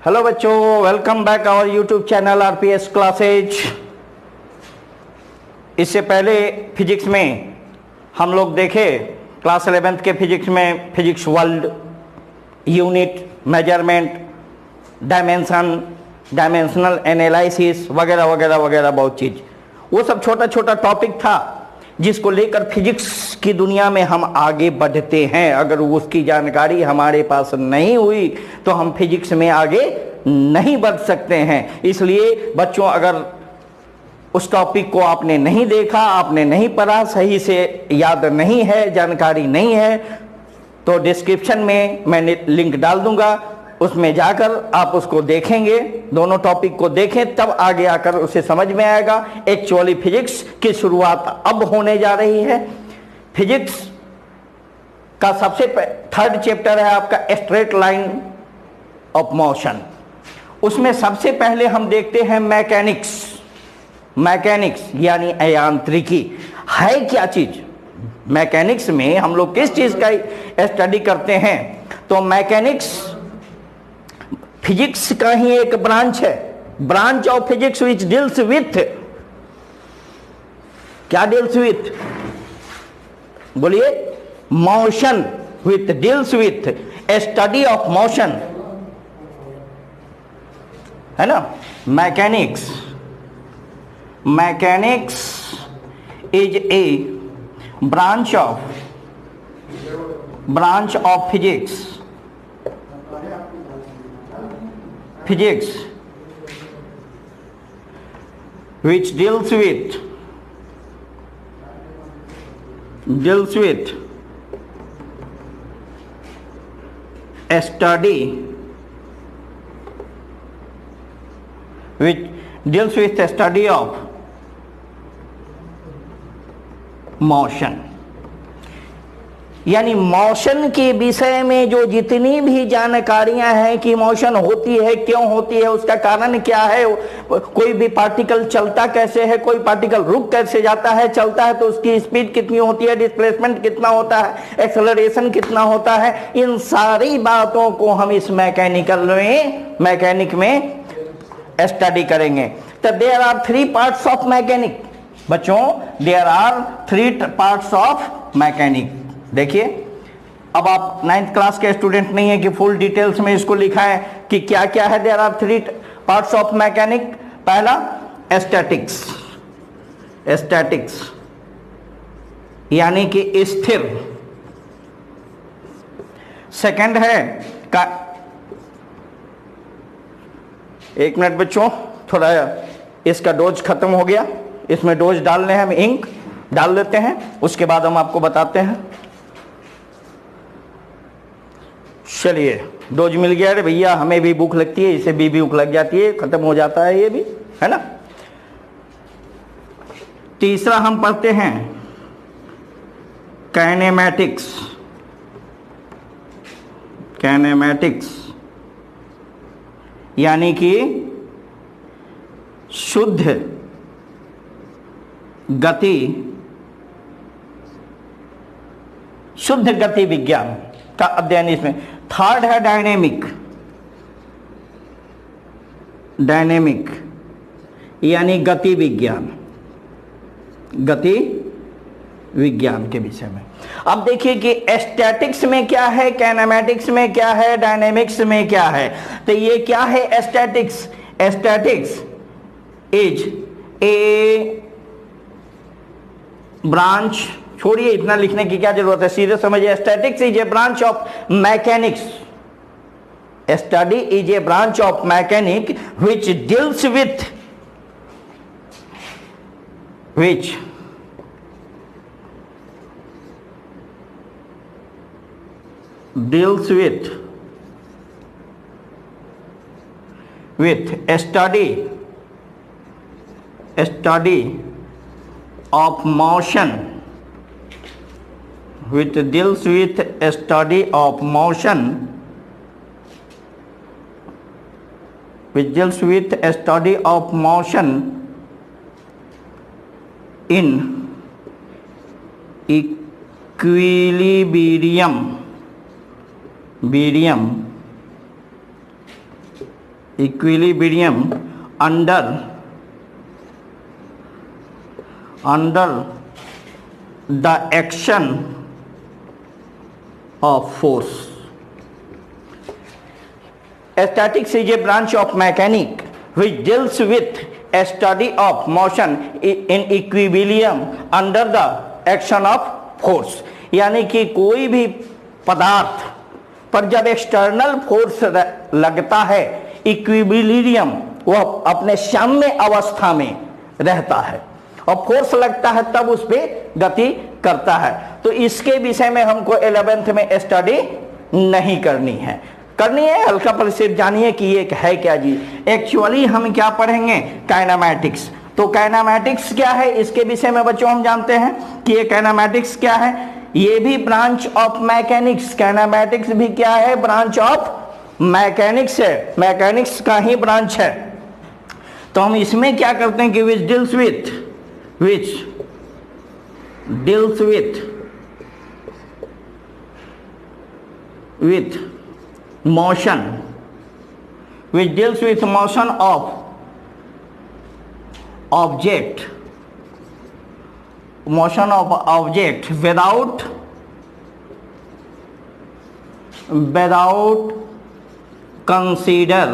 Hello बच्चों, welcome back our YouTube channel RPS classes. इससे पहले फिजिक्स में हम लोग देखे क्लास 11th के फिजिक्स में physics world, unit, measurement, dimension, dimensional analysis वगैरह वगैरह वगैरह बहुत चीज़। वो सब छोटा छोटा टॉपिक था जिसको लेकर फिजिक्स की दुनिया में हम आगे बढ़ते हैं। अगर उसकी जानकारी हमारे पास नहीं हुई तो हम फिजिक्स में आगे नहीं बढ़ सकते हैं। इसलिए बच्चों, अगर उस टॉपिक को आपने नहीं देखा, आपने नहीं पढ़ा, सही से याद नहीं है, जानकारी नहीं है, तो डिस्क्रिप्शन में मैंने लिंक डाल दूंगा, उसमें जाकर आप उसको देखेंगे, दोनों टॉपिक को देखें, तब आगे आकर उसे समझ में आएगा। एक्चुअली फिजिक्स की शुरुआत अब होने जा रही है। फिजिक्स का सबसे थर्ड चैप्टर है आपका स्ट्रेट लाइन ऑफ मोशन। उसमें सबसे पहले हम देखते हैं मैकेनिक्स। मैकेनिक्स यानी यांत्रिकी है क्या चीज। मैकेनिक्स में हम लोग किस चीज का स्टडी करते हैं? तो मैकेनिक्स फिजिक्स का ही एक ब्रांच है, branch of physics which deals with, क्या डील्स विथ, बोलिए, motion, with deals with study of motion, है ना। Mechanics, mechanics is a branch of physics, physics which deals with a study, which deals with a study of motion। यानी motion के विषय में जो जितनी भी जानकारियां हैं कि मोशन होती है, क्यों होती है, उसका कारण क्या है, कोई भी पार्टिकल चलता कैसे है, कोई पार्टिकल रुक कैसे जाता है, चलता है तो उसकी स्पीड कितनी होती है, डिस्प्लेसमेंट कितना होता है, एक्सेलरेशन कितना होता है, इन सारी बातों को हम इस मैकेनिक में स्टडी करेंगे। तो there are 3 parts of mechanic बच्चों, there are 3 parts of mechanic. देखिए, अब आप 9th क्लास के स्टूडेंट नहीं है कि फुल डिटेल्स में इसको लिखा है कि क्या क्या है। There are 3 parts of mechanic. पहला स्टैटिक्स, स्टैटिक्स यानी कि स्थिर। सेकंड है का, एक मिनट बच्चों, थोड़ा इसका डोज खत्म हो गया, इसमें डोज डालने हैं, हम इंक डाल लेते हैं, उसके बाद हम आपको बताते हैं। चलिए, डोज मिल गया। अरे भैया, हमें भी भूख लगती है, इसे भी भूख लग जाती है, खत्म हो जाता है ये भी, है ना। तीसरा हम पढ़ते हैं काइनेमैटिक्स। काइनेमैटिक्स यानी कि शुद्ध गति, शुद्ध गति विज्ञान का अध्ययन इसमें। थर्ड है डायनेमिक, डायनेमिक यानी गति विज्ञान, गति विज्ञान के विषय में। अब देखिए कि स्टैटिक्स में क्या है, काइनेमैटिक्स में क्या है, डायनेमिक्स में क्या है। तो ये क्या है statics? Statics is a branch, छोड़िए इतना लिखने की क्या जरूरत है, सीधे समझिए। Statics is a branch of mechanics, study is a branch of mechanic which deals with a study of motion, which deals with a study of motion, which deals with a study of motion in equilibrium equilibrium under the action of force. Statics is a branch of mechanics which deals with a study of motion in equilibrium under the action of force। यानी कि कोई भी पदार्थ पर जब external force लगता है, equilibrium, वह अपने साम्य अवस्था में रहता है, और फोर्स लगता है तब उस पर गति करता है। तो इसके विषय में हमको 11th में स्टडी नहीं करनी है, हल्का परिचय जानिए कि ये है क्या जी। एक्चुअली हम क्या पढ़ेंगे, काइनेमैटिक्स। तो काइनेमैटिक्स क्या है, इसके विषय में बच्चों हम जानते हैं कि ये काइनेमैटिक्स क्या है, ये भी ब्रांच ऑफ मैकेनिक्स। काइनेमैटिक्स भी क्या है, ब्रांच ऑफ मैकेनिक्स है, मैकेनिक्स का ही ब्रांच है। तो हम इसमें क्या करते हैं कि which deals with motion, which deals with motion of object without consider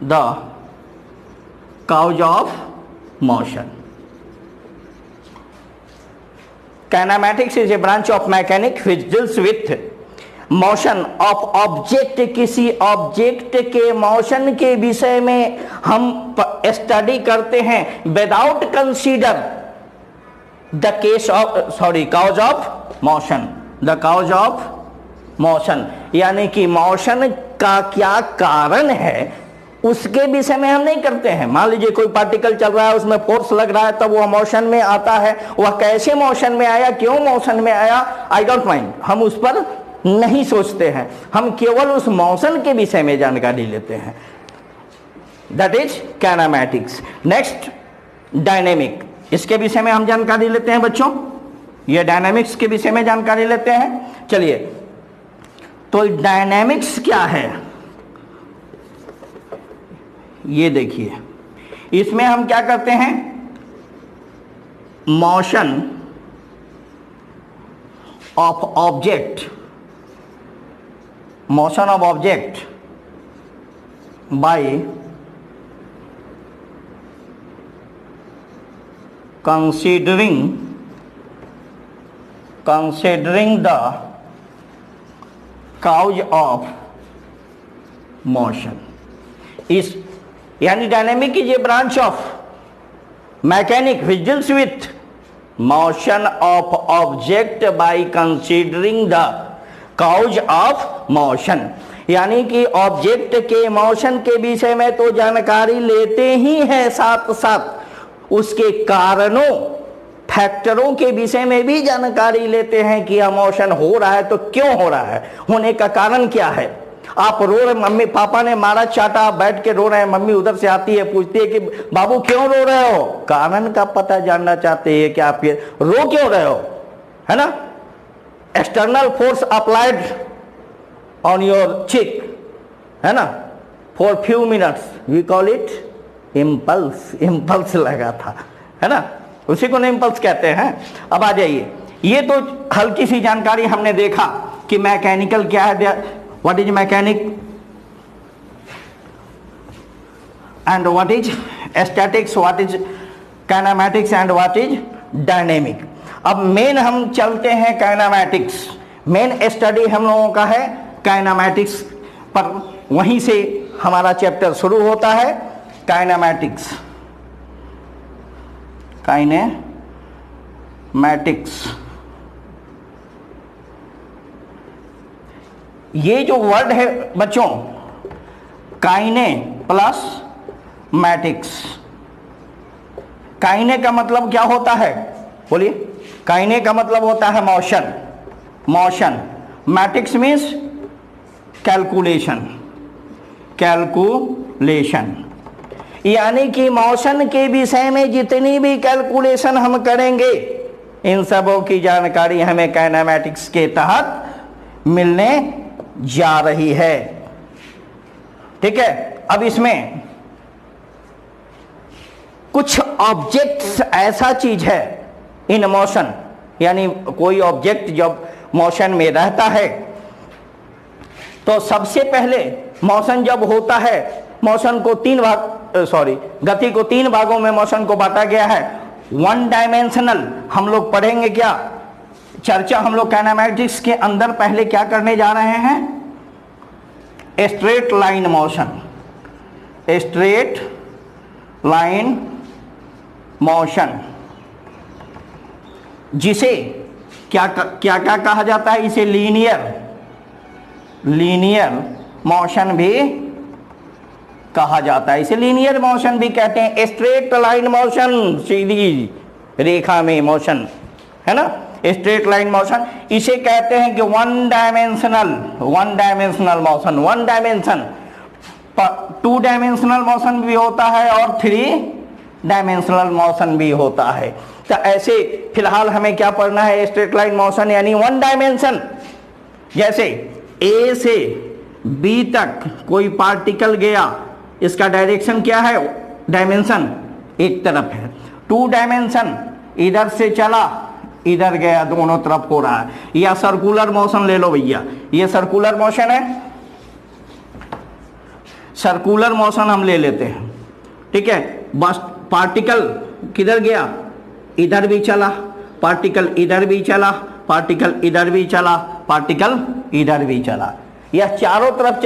the cause of motion। Kinematics is a branch of mechanics which deals with motion of object। किसी ऑब्जेक्ट के मोशन के विषय में हम स्टडी करते हैं without consider the cause of motion, the cause of motion, यानी कि मोशन का क्या कारण है उसके विषय में हम नहीं करते हैं। मान लीजिए कोई पार्टिकल चल रहा है, उसमें फोर्स लग रहा है, तब वह मोशन में आता है, वह कैसे मोशन में आया, क्यों मोशन में आया, आई डोंट माइंड, हम उस पर नहीं सोचते हैं, हम केवल उस मोशन के विषय में जानकारी लेते हैं। That is kinematics. Next, dynamic, इसके विषय में हम जानकारी लेते हैं बच्चों, ये डायनेमिक्स के विषय में जानकारी लेते हैं। चलिए, तो डायनेमिक्स क्या है ये देखिए, इसमें हम क्या करते हैं, motion of object by considering the cause of motion। इस यानी dynamic is a branch of mechanic which deals with motion of object by considering the cause of motion। यानी कि ऑब्जेक्ट के मोशन के विषय में तो जानकारी लेते ही हैं, साथ साथ उसके कारणों, फैक्टरों के विषय में भी जानकारी लेते हैं कि यह मोशन हो रहा है तो क्यों हो रहा है, होने का कारण क्या है। आप रो रहे, मम्मी पापा ने मारा चाटा, आप बैठ के रो रहे हैं, मम्मी उधर से आती है, पूछती है कि बाबू क्यों रो रहे हो, कारण का पता जानना चाहते हैं कि आप ये रो क्यों रहे हो, है ना। External force applied on your cheek, है ना, for few minutes, we call it impulse लगा था, है ना, उसी को इम्पल्स कहते हैं। अब आ जाइए, ये तो हल्की सी जानकारी हमने देखा कि मैकेनिकल क्या है, what is mechanic and what is statics, what is kinematics and what is dynamic। अब मेन हम चलते हैं काइनेमैटिक्स, मेन स्टडी हम लोगों का है काइनेमैटिक्स पर, वहीं से हमारा चैप्टर शुरू होता है। काइनेमैटिक्स, ये जो वर्ड है बच्चों, काइने प्लस मैटिक्स, काइने का मतलब क्या होता है बोलिए, काइने का मतलब होता है मोशन, मैटिक्स मीन्स कैलकुलेशन, यानी कि मोशन के विषय में जितनी भी कैलकुलेशन हम करेंगे, इन सबों की जानकारी हमें काइनेमैटिक्स के तहत मिलने जा रही है। ठीक है, अब इसमें कुछ ऑब्जेक्ट्स ऐसा चीज है इन मोशन, यानी कोई ऑब्जेक्ट जब मोशन में रहता है तो सबसे पहले मोशन जब होता है, मोशन को गति को तीन भागों में मोशन को बांटा गया है। वन डायमेंशनल हम लोग पढ़ेंगे, क्या चर्चा हम लोग काइनेमैटिक्स के अंदर पहले क्या करने जा रहे हैं, straight line motion, straight line motion, जिसे क्या क्या कहा जाता है, इसे लीनियर मोशन भी कहा जाता है, इसे लीनियर मोशन भी कहते हैं। स्ट्रेट लाइन मोशन, सीधी रेखा में मोशन, है ना, स्ट्रेट लाइन मोशन, इसे कहते हैं कि one dimensional motion. One dimension, two dimensional motion भी होता है और थ्री डायमेंशनल मोशन भी होता है। तो ऐसे फिलहाल हमें क्या पढ़ना है, स्ट्रेट लाइन मोशन यानी वन डायमेंशन। जैसे ए से बी तक कोई पार्टिकल गया, इसका डायरेक्शन क्या है, डायमेंशन एक तरफ है। टू डायमेंशन, इधर से चला इधर गया, दोनों तरफ हो रहा है। या सर्कुलर मोशन ले लो भैया, ये सर्कुलर मोशन है, सर्कुलर मोशन हम ले लेते हैं। ठीक है, बस पार्टिकल किधर गया, इधर भी चला, पार्टिकल इधर भी चला, पार्टिकल इधर भी चला, पार्टिकल इधर भी चला, यह चारों तरफ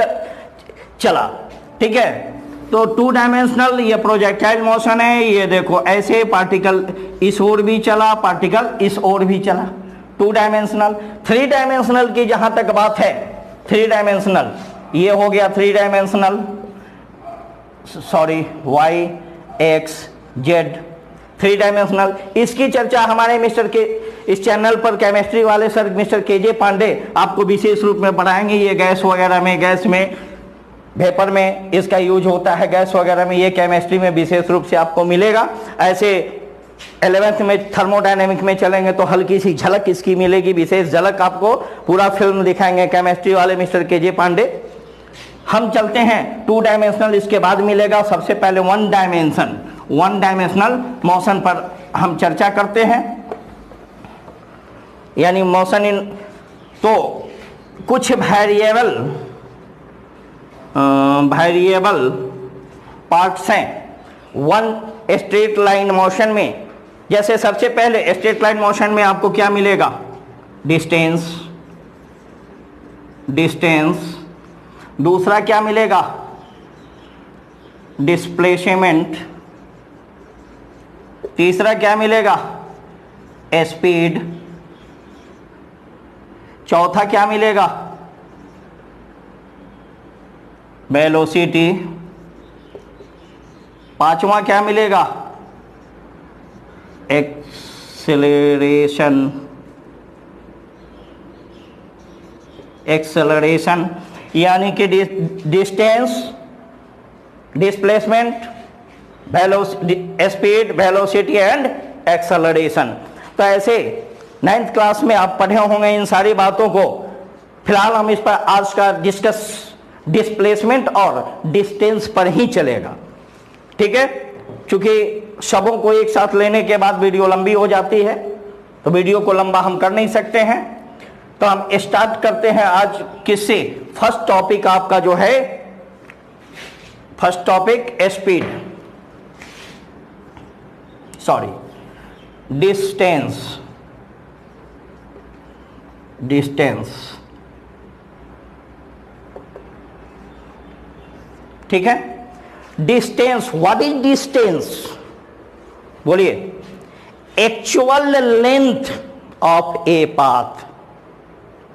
चला। ठीक है, तो टू डायमेंशनल ये प्रोजेक्टाइल मोशन है। ये देखो ऐसे पार्टिकल इस ओर भी चला, पार्टिकल इस ओर भी चला, टू डायमेंशनल। थ्री डायमेंशनल की जहां तक बात है, थ्री डायमेंशनल ये हो गया three dimensional, Y X Z, three dimensional. इसकी चर्चा हमारे मिस्टर के इस चैनल पर केमिस्ट्री वाले सर मिस्टर केजे पांडे आपको विशेष रूप में पढ़ाएंगे। ये गैस वगैरह में, गैस में, वेपर में इसका यूज होता है, गैस वगैरह में, ये केमिस्ट्री में विशेष रूप से आपको मिलेगा। ऐसे 11th में थर्मोडायनेमिक में चलेंगे तो हल्की सी झलक इसकी मिलेगी, विशेष झलक आपको पूरा फिल्म दिखाएंगे केमिस्ट्री वाले मिस्टर केजे पांडे। हम चलते हैं टू डायमेंशनल, इसके बाद मिलेगा। सबसे पहले वन डायमेंशनल मोशन पर हम चर्चा करते हैं, यानी मोशन इन, तो कुछ वेरिएबल पार्ट्स हैं वन स्ट्रेट लाइन मोशन में। जैसे सबसे पहले स्ट्रेट लाइन मोशन में आपको क्या मिलेगा, डिस्टेंस। दूसरा क्या मिलेगा, डिस्प्लेसमेंट। तीसरा क्या मिलेगा, स्पीड। चौथा क्या मिलेगा, वेलोसिटी। पांचवा क्या मिलेगा, एक्सेलरेशन, यानी कि distance, displacement, speed, velocity and acceleration. तो ऐसे 9th क्लास में आप पढ़े होंगे इन सारी बातों को। फिलहाल हम इस पर आज का डिस्कस डिस्प्लेसमेंट और डिस्टेंस पर ही चलेगा। ठीक है, क्योंकि सबों को एक साथ लेने के बाद वीडियो लंबी हो जाती है, तो वीडियो को लंबा हम कर नहीं सकते हैं। तो हम स्टार्ट करते हैं आज किससे, फर्स्ट टॉपिक आपका जो है, फर्स्ट टॉपिक डिस्टेंस। ठीक है, डिस्टेंस, व्हाट इज डिस्टेंस, बोलिए। Actual length of a path,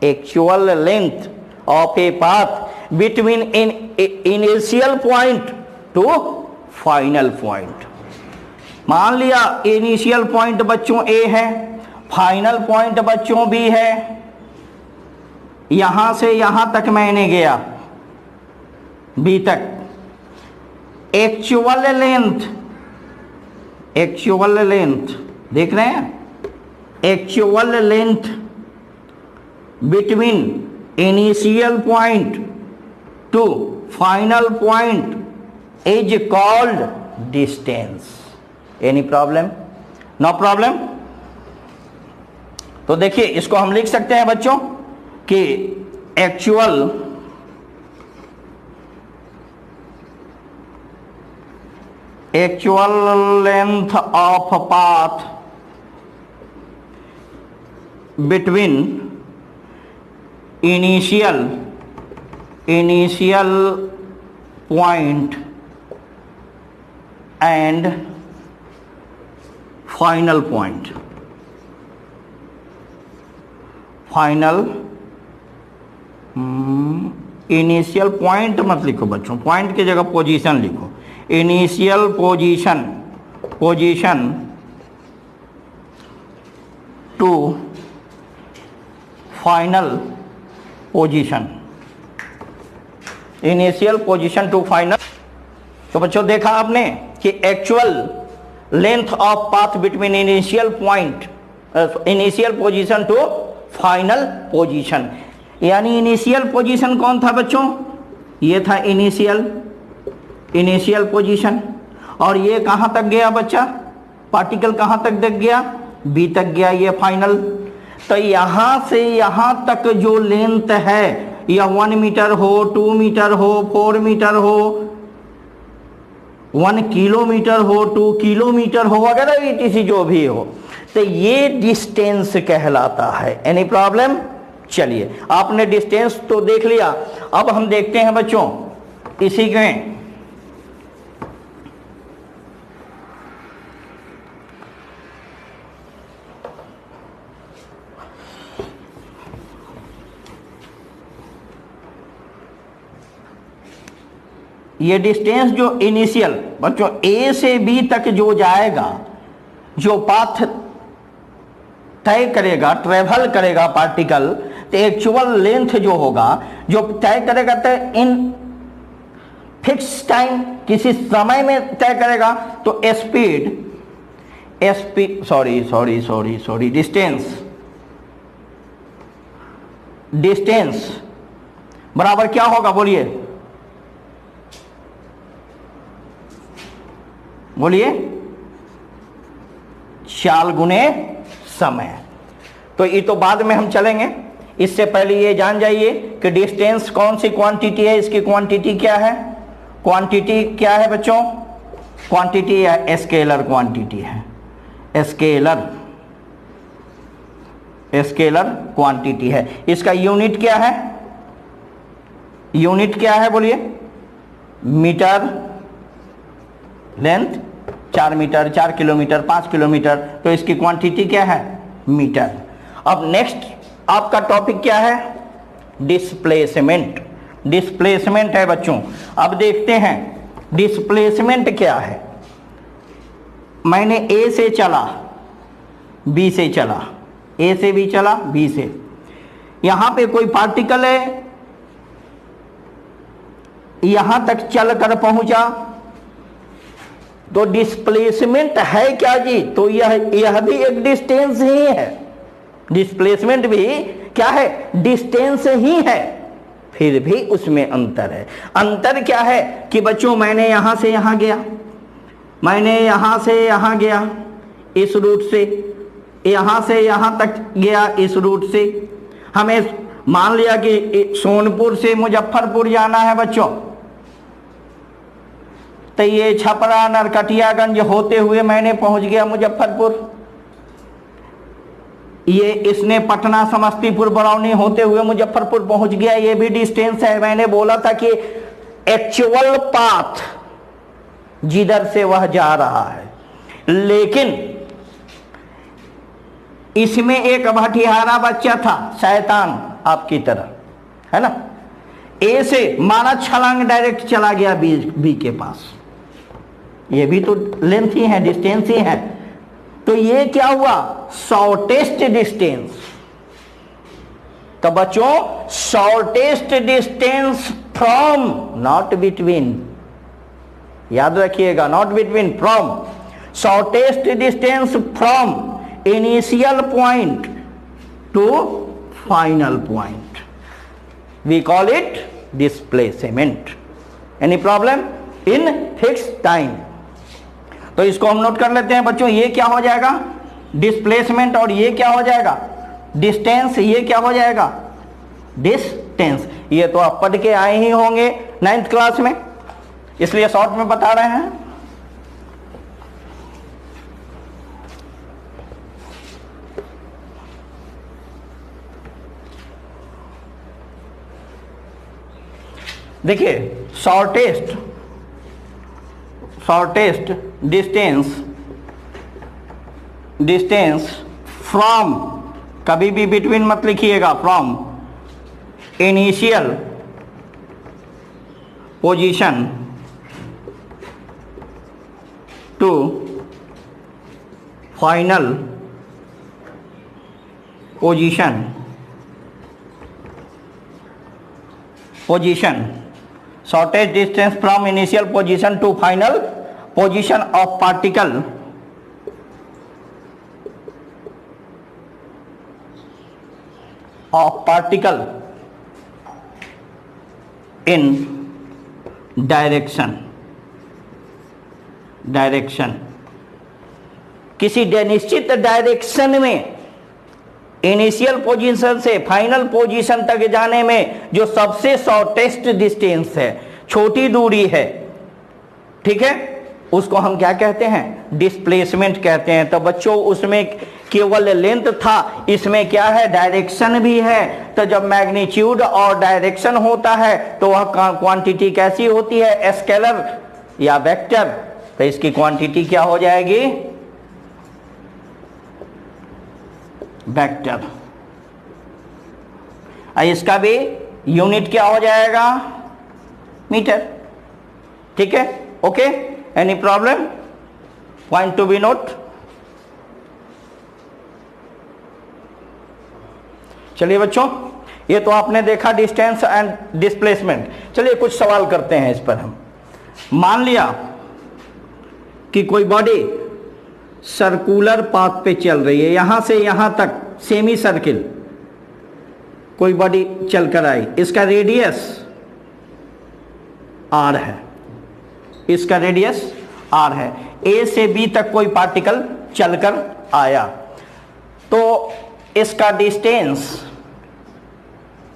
actual length of a path between initial point to final point. मान लिया इनिशियल पॉइंट बच्चों ए है, फाइनल पॉइंट बच्चों बी है। यहां से यहां तक मैंने गया, बी तक। एक्चुअल लेंथ देख रहे हैं, actual length between initial point to final point is called distance. Any problem? No problem? तो देखिए इसको हम लिख सकते हैं बच्चों कि actual length of path between initial point and final point. Initial point मत लिखो बच्चों, पॉइंट की जगह पोजीशन लिखो। Initial position to final position, initial position to final. तो बच्चों देखा आपने कि actual length of path between initial point, initial position to final position. यानी इनिशियल पोजीशन कौन था बच्चों? ये था इनिशियल पोजीशन। और ये कहाँ तक गया बच्चा? पार्टिकल कहाँ तक गया? बी तक गया, ये फाइनल। तो यहाँ से यहाँ तक जो लेंथ है, यह 1 मीटर हो, 2 मीटर हो, 4 मीटर हो, 1 किलोमीटर हो, 2 किलोमीटर हो, वगैरह etc जो भी हो, तो ये डिस्टेंस कहलाता है। Any problem? चलिए आपने डिस्टेंस तो देख लिया। अब हम देखते हैं बच्चों इसी में ये डिस्टेंस जो इनिशियल बच्चों ए से बी तक जो जाएगा, जो पाथ तय करेगा, ट्रेवल करेगा पार्टिकल, तो एक्चुअल लेंथ जो होगा, जो तय करेगा, तो इन फिक्स टाइम, किसी समय में तय करेगा। तो डिस्टेंस बराबर क्या होगा? बोलिए 4 गुने समय। तो ये तो बाद में हम चलेंगे, इससे पहले ये जान जाइए कि डिस्टेंस कौन सी क्वांटिटी है, इसकी क्वांटिटी क्या है? क्वांटिटी क्या है बच्चों? क्वांटिटी है स्केलर क्वांटिटी है, स्केलर क्वांटिटी है। इसका यूनिट क्या है? यूनिट क्या है बोलिए? Metre length, 4 metre, 4 kilometre, 5 kilometre, तो इसकी क्वांटिटी क्या है? मीटर। अब नेक्स्ट आपका टॉपिक क्या है? डिस्प्लेसमेंट। डिस्प्लेसमेंट है बच्चों। अब देखते हैं डिस्प्लेसमेंट क्या है। मैंने ए से चला, बी से चला, ए से बी चला, बी से, यहां पे कोई पार्टिकल है, यहां तक चलकर पहुंचा, तो डिस्प्लेसमेंट है क्या जी? तो यह भी एक डिस्टेंस ही है। डिस्प्लेसमेंट भी क्या है? डिस्टेंस ही है। फिर भी उसमें अंतर है। अंतर क्या है कि बच्चों मैंने यहां से यहां गया, मैंने यहां से यहां गया इस रूट से, यहां से यहां तक गया इस रूट से। हमें मान लिया कि सोनपुर से मुजफ्फरपुर जाना है बच्चों, तो ये छपरा नरकटियागंज होते हुए मैंने पहुंच गया मुजफ्फरपुर। ये इसने पटना समस्तीपुर बरौनी होते हुए मुजफ्फरपुर पहुंच गया, ये भी डिस्टेंस है। मैंने बोला था कि एक्चुअल पाथ जिधर से वह जा रहा है, लेकिन इसमें एक भटियारा बच्चा था, शैतान आपकी तरह, है ना, ए से मारा छलांग डायरेक्ट चला गया बी के पास। ये भी तो लेंथ ही है, डिस्टेंस ही है। तो ये क्या हुआ? Shortest distance. तो बच्चों shortest distance from, not between, याद रखिएगा, not between, from, shortest distance from initial point to final point. We call it displacement. Any problem in fix time? तो इसको हम नोट कर लेते हैं बच्चों, ये क्या हो जाएगा डिस्प्लेसमेंट, और ये क्या हो जाएगा डिस्टेंस, ये क्या हो जाएगा डिस्टेंस। ये तो आप पढ़ के आए ही होंगे 9th क्लास में, इसलिए शॉर्ट में बता रहे हैं। देखिए शॉर्टेस्ट डिस्टेंस फ्रॉम, कभी भी बिटवीन मत लिखिएगा, from initial position to final position shortest distance from initial position to final position of particle in direction किसी निश्चित डायरेक्शन में इनिशियल पोजीशन से फाइनल पोजीशन तक जाने में जो सबसे शॉर्टेस्ट डिस्टेंस है, छोटी दूरी है, ठीक है, उसको हम क्या कहते हैं डिस्प्लेसमेंट कहते हैं। तो बच्चों उसमें केवल लेंथ था, इसमें क्या है डायरेक्शन भी है। तो जब मैग्नीट्यूड और डायरेक्शन होता है तो वह क्वांटिटी कैसी होती है स्केलर या वेक्टर, तो इसकी क्वांटिटी क्या हो जाएगी वेक्टर। इसका भी यूनिट क्या हो जाएगा मीटर, ठीक है, okay. Any problem, point to be note. चलिए बच्चों, ये तो आपने देखा डिस्टेंस एंड डिस्प्लेसमेंट। चलिए कुछ सवाल करते हैं इस पर हम। मान लिया कि कोई बॉडी सर्कुलर पाथ पे चल रही है, यहां से यहां तक सेमी सर्किल कोई बॉडी चलकर आई, इसका रेडियस r है, इसका रेडियस r है, a से b तक कोई पार्टिकल चलकर आया, तो इसका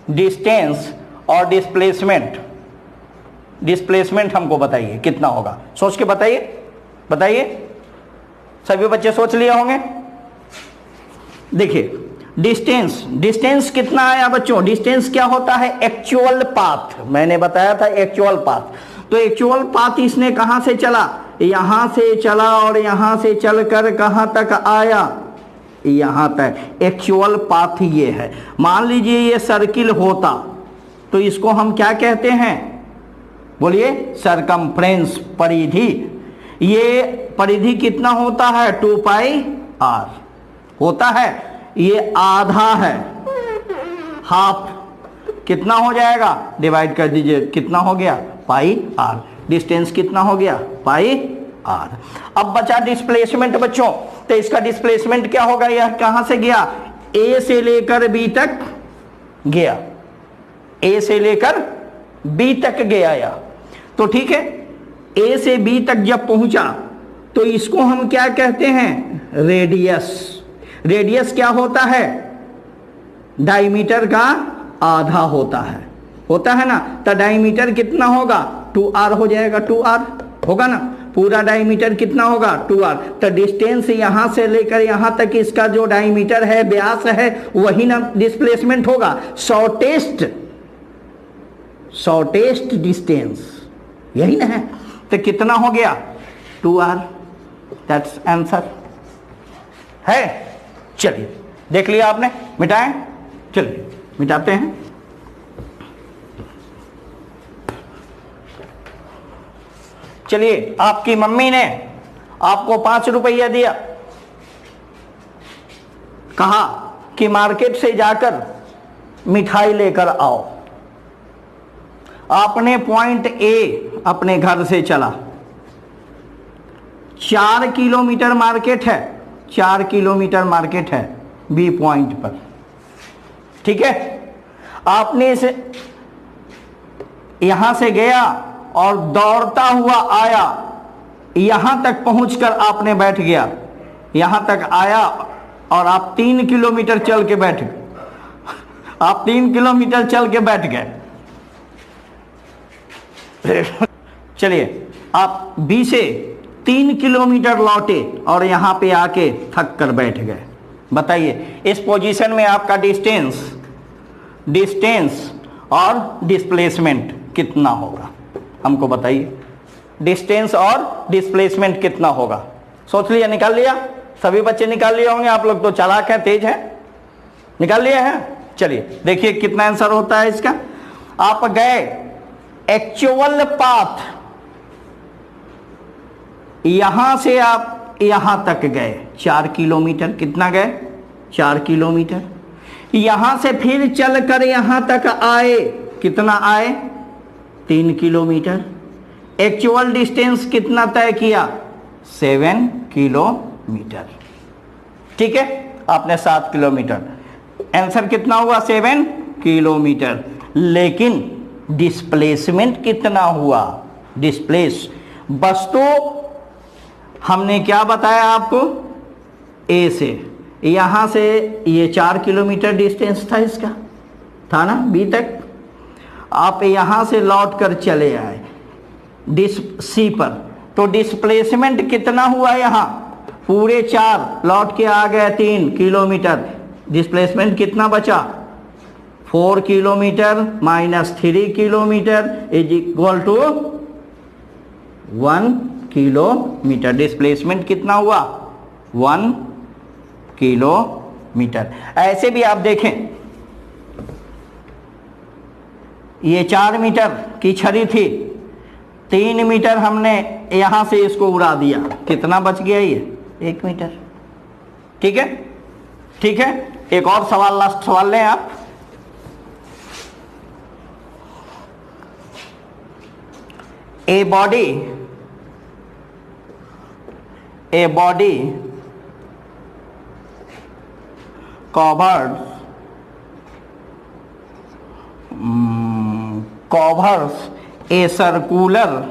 डिस्टेंस और डिस्प्लेसमेंट हमको बताइए कितना होगा। सोच के बताइए, सभी बच्चे सोच लिए होंगे। देखिए डिस्टेंस कितना आया बच्चों, डिस्टेंस क्या होता है एक्चुअल पाथ, मैंने बताया था एक्चुअल पाथ। तो एक्चुअल पाथ इसने कहां से चला, यहां से चला और यहां से चलकर कहां तक आया, यहां तक। एक्चुअल पाथ ये है। मान लीजिए ये सर्किल होता तो इसको हम क्या कहते हैं, बोलिए सरकमफ्रेंस, परिधि। ये परिधि कितना होता है 2 पाई r होता है, ये आधा है, हाफ कितना हो जाएगा डिवाइड कर दीजिए, कितना हो गया पाई r। डिस्टेंस कितना हो गया पाई r। अब बचा डिस्प्लेसमेंट बच्चों, तो इसका डिस्प्लेसमेंट क्या होगा, यह कहां से गया a से लेकर b तक गया, a से लेकर b तक गया या, तो ठीक है a से b तक जब पहुंचा तो इसको हम क्या कहते हैं रेडियस क्या होता है डायमीटर का आधा होता है ना। तो डायमीटर कितना होगा 2r हो जाएगा, 2r होगा ना, पूरा डायमीटर कितना होगा 2r। तो डिस्टेंस यहां से लेकर यहां तक इसका जो डायमीटर है व्यास है वही ना डिस्प्लेसमेंट होगा। शॉर्टेस्ट डिस्टेंस यही ना है, तो कितना हो गया 2r, दैट्स आंसर है। चलिए देख लिया आपने, मिटाएं, चलिए मिटाते हैं। चलिए आपकी मम्मी ने आपको 5 रुपया दिया, कहा कि मार्केट से जाकर मिठाई लेकर आओ। आपने पॉइंट ए अपने घर से चला, 4 किलोमीटर मार्केट है, 4 किलोमीटर मार्केट है बी पॉइंट पर, ठीक है। आपने इसे यहां से गया और दौड़ता हुआ आया, यहां तक पहुंचकर आपने बैठ गया, यहां तक आया और आप 3 किलोमीटर चल के बैठ गए, आप 3 किलोमीटर चल के बैठ गए। चलिए, आप बी से 3 किलोमीटर लौटे और यहां पे आके थक कर बैठ गए। बताइए इस पोजीशन में आपका डिस्टेंस और डिस्प्लेसमेंट कितना होगा, हमको बताइए। डिस्टेंस और डिस्प्लेसमेंट कितना होगा? सोच लिया, निकाल लिया? सभी बच्चे निकाल लिए होंगे, आप लोग तो चालाक हैं, तेज हैं, निकाल लिए हैं। चलिए देखिए कितना आंसर होता है इसका। आप गए एक्चुअल पाथ, यहां से आप यहां तक गए 4 किलोमीटर, कितना गए? 4 किलोमीटर। यहां से फिर चलकर यहां तक आए, कितना आए? 3 किलोमीटर। एक्चुअल डिस्टेंस कितना तय किया? 7 किलोमीटर। ठीक है, आपने 7 किलोमीटर, आंसर कितना हुआ? 7 किलोमीटर। लेकिन डिस्प्लेसमेंट कितना हुआ? डिस्प्लेस वस्तु हमने क्या बताया आपको? ए से यहां से ये 4 किलोमीटर डिस्टेंस था, इसका था ना बी तक। आप यहां से लौट कर चले आए सी पर, तो डिस्प्लेसमेंट कितना हुआ? यहां पूरे 4, लौट के आ गए 3 किलोमीटर, डिस्प्लेसमेंट कितना बचा? 4 kilometre minus 3 kilometre is equal to 1 kilometre. Displacement कितना हुआ? 1 किलोमीटर। ऐसे भी आप देखें, ये 4 मीटर की छड़ी थी, 3 मीटर हमने यहां से इसको उड़ा दिया, कितना बच गया? ये 1 मीटर। ठीक है, ठीक है। एक और सवाल, लास्ट सवाल लें आप। A body covers a circular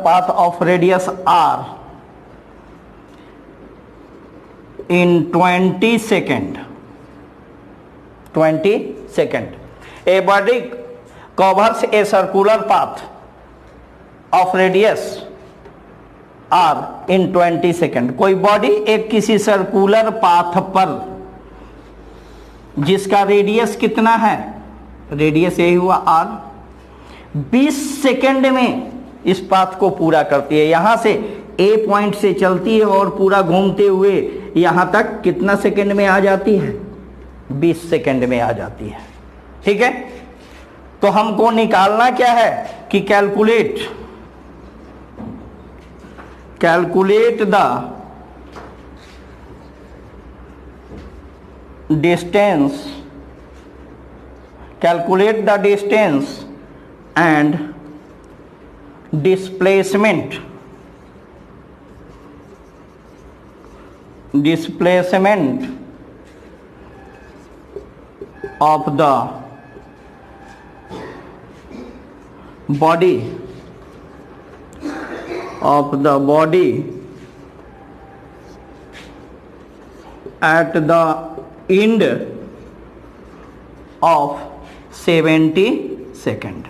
path of radius r in 20 seconds. 20 seconds. A body covers a circular path of radius r in 20 seconds. कोई बॉडी एक किसी सर्कुलर पाथ पर, जिसका रेडियस कितना है? रेडियस यही हुआ r, 20 सेकंड में इस पाथ को पूरा करती है। यहां से ए पॉइंट से चलती है और पूरा घूमते हुए यहां तक कितना सेकंड में आ जाती है? 20 सेकंड में आ जाती है। ठीक है, तो हमको निकालना क्या है कि calculate the distance and displacement of the body at the end of 70 seconds.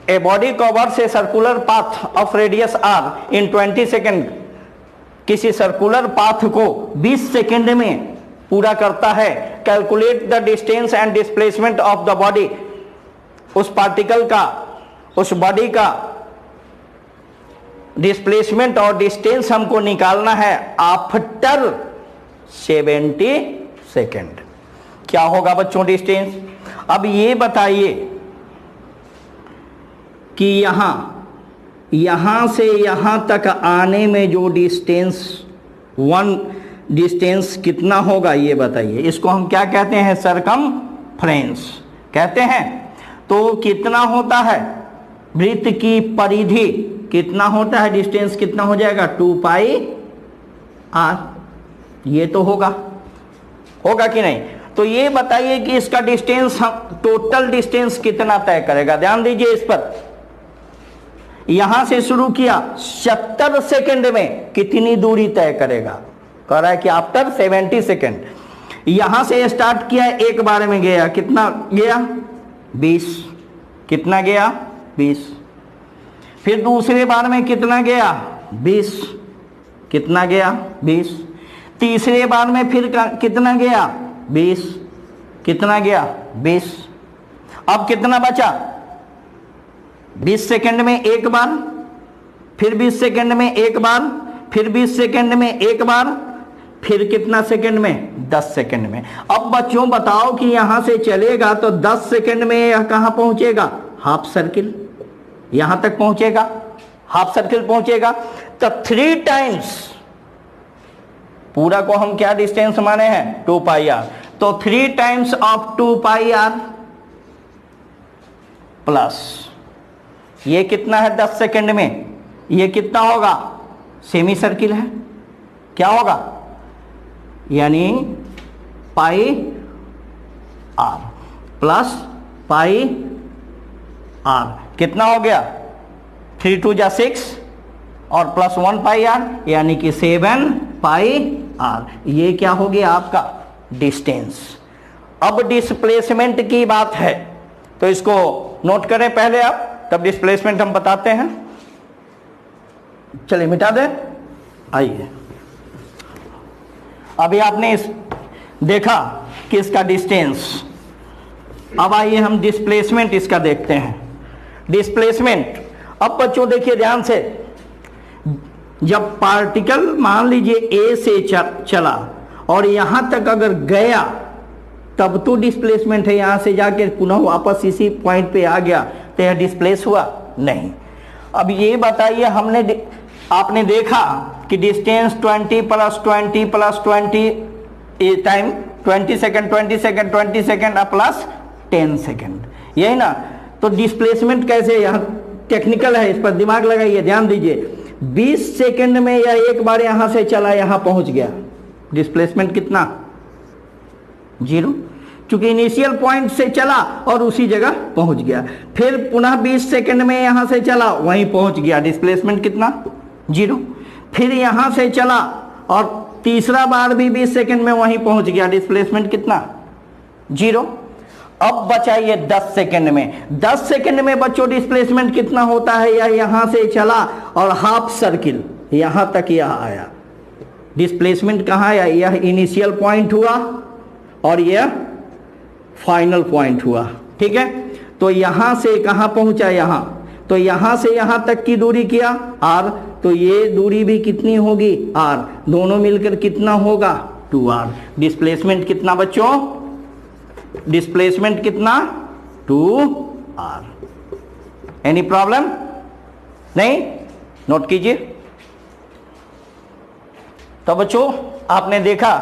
A body covers a circular path of radius r in 20 second. किसी सर्कुलर पाथ को 20 सेकेंड में पूरा करता है। Calculate the distance and displacement of the body, उस particle का, उस body का डिस्प्लेसमेंट और डिस्टेंस हमको निकालना है आफ्टर 70 सेकेंड। क्या होगा बच्चों डिस्टेंस? अब ये बताइए कि यहां से यहां तक आने में जो डिस्टेंस कितना होगा, ये बताइए। इसको हम क्या कहते हैं? सर्कमफ्रेंस कहते हैं। तो कितना होता है वृत्त की परिधि, कितना होता है डिस्टेंस, कितना हो जाएगा 2 पाई आर। ये तो होगा कि नहीं? तो ये बताइए कि इसका डिस्टेंस, हम टोटल डिस्टेंस कितना तय करेगा। ध्यान दीजिए इस पर। यहां से शुरू किया 70 सेकंड में कितनी दूरी तय करेगा, कह रहा है कि आफ्टर 70 सेकंड। यहां से स्टार्ट किया, एक बार में गया, कितना गया 20, कितना गया 20। फिर दूसरे बार में कितना गया 20, कितना गया 20। तीसरे बार में फिर कितना गया 20, कितना गया 20। अब कितना बचा 20 सेकंड में एक बार, फिर 20 सेकंड में एक बार, फिर 20 सेकंड में एक बार, फिर कितना सेकंड में 10 सेकंड में। अब बच्चों बताओ कि यहां से चलेगा तो 10 सेकंड में यह कहां पहुंचेगा, हाफ सर्किल, यहां तक पहुंचेगा, हाफ सर्किल पहुंचेगा। तो 3 टाइम्स, पूरा को हम क्या डिस्टेंस माने हैं 2 पाई आर, तो 3 times of 2 pi R plus ये कितना है 10 सेकंड में, ये कितना होगा सेमी सर्किल है, क्या होगा यानी पाई आर प्लस पाई आर, कितना हो गया 3 2 जा 6 और प्लस 1 पाई आर यानी कि 7 पाई आर। ये क्या हो गया आपका डिस्टेंस। अब डिस्प्लेसमेंट की बात है तो इसको नोट करें पहले आप, तब डिस्प्लेसमेंट हम बताते हैं। चलिए मिटा दें। आइए, अभी आपने देखा कि इसका डिस्टेंस, अब आइए हम डिस्प्लेसमेंट इसका देखते हैं। डिस्प्लेसमेंट, अब बच्चों देखिए ध्यान से, जब पार्टिकल मान लीजिए ए से चला और यहां तक अगर गया तब तो डिस्प्लेसमेंट है, यहां से जाके पुनः वापस इसी पॉइंट पे आ गया तो यह डिस्प्लेस हुआ नहीं। अब ये बताइए, आपने देखा कि distance 20 + 20 + 20 time 20 second 20 second 20 second plus 10 second, यही ना। तो डिस्प्लेसमेंट कैसे, यहाँ टेक्निकल है, इस पर दिमाग लगाइए, ध्यान दीजिए। 20 सेकंड में या एक बार यहां से चला यहां पहुंच गया, डिस्प्लेसमेंट कितना 0, क्योंकि इनिशियल पॉइंट से चला और उसी जगह पहुंच गया। फिर पुनः 20 सेकंड में यहां से चला वहीं पहुंच गया, डिस्प्लेसमेंट कितना 0। फिर यहां से चला और तीसरा बार भी 20 सेकंड में वहीं पहुंच गया, डिस्प्लेसमेंट कितना 0। अब बचाइए 10 सेकंड में, 10 सेकंड में बच्चों डिस्प्लेसमेंट कितना होता है, या यहां से चला और हाफ सर्किल यहां तक यह आया, डिस्प्लेसमेंट कहां आया, यह इनिशियल पॉइंट हुआ और यह फाइनल पॉइंट हुआ, ठीक है। तो यहां से कहां पहुंचा, यहां, तो यहां से यहां तक की दूरी किया r, तो ये दूरी भी कितनी होगी r, दोनों मिलकर कितना होगा 2r। डिस्प्लेसमेंट कितना बच्चों, डिस्प्लेसमेंट कितना 2r। एनी प्रॉब्लम नहीं, नोट कीजिए। तो बच्चों आपने देखा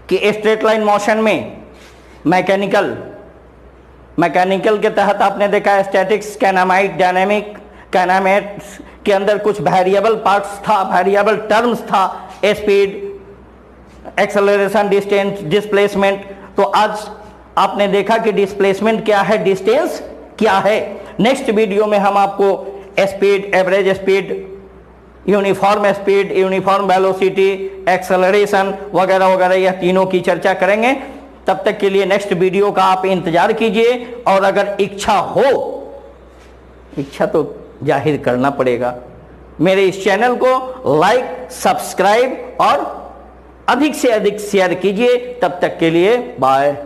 कि स्ट्रेट लाइन मोशन में मैकेनिकल के तहत आपने देखा स्टैटिक्स, काइनेमाइट, डायनामिक, काइनेमेटिक्स के अंदर कुछ वेरिएबल पार्ट्स था, वेरिएबल टर्म्स था, स्पीड, एक्सेलरेशन, डिस्टेंस, डिस्प्लेसमेंट। तो आज आपने देखा कि डिस्प्लेसमेंट क्या है, डिस्टेंस क्या है। नेक्स्ट वीडियो में हम आपको speed, average speed, uniform speed, uniform velocity, acceleration वगैरह वगैरह यह तीनों की चर्चा करेंगे। तब तक के लिए नेक्स्ट वीडियो का आप इंतजार कीजिए, और अगर इच्छा हो, इच्छा तो जाहिर करना पड़ेगा, मेरे इस चैनल को लाइक, सब्सक्राइब और अधिक से अधिक शेयर कीजिए। तब तक के लिए बाय।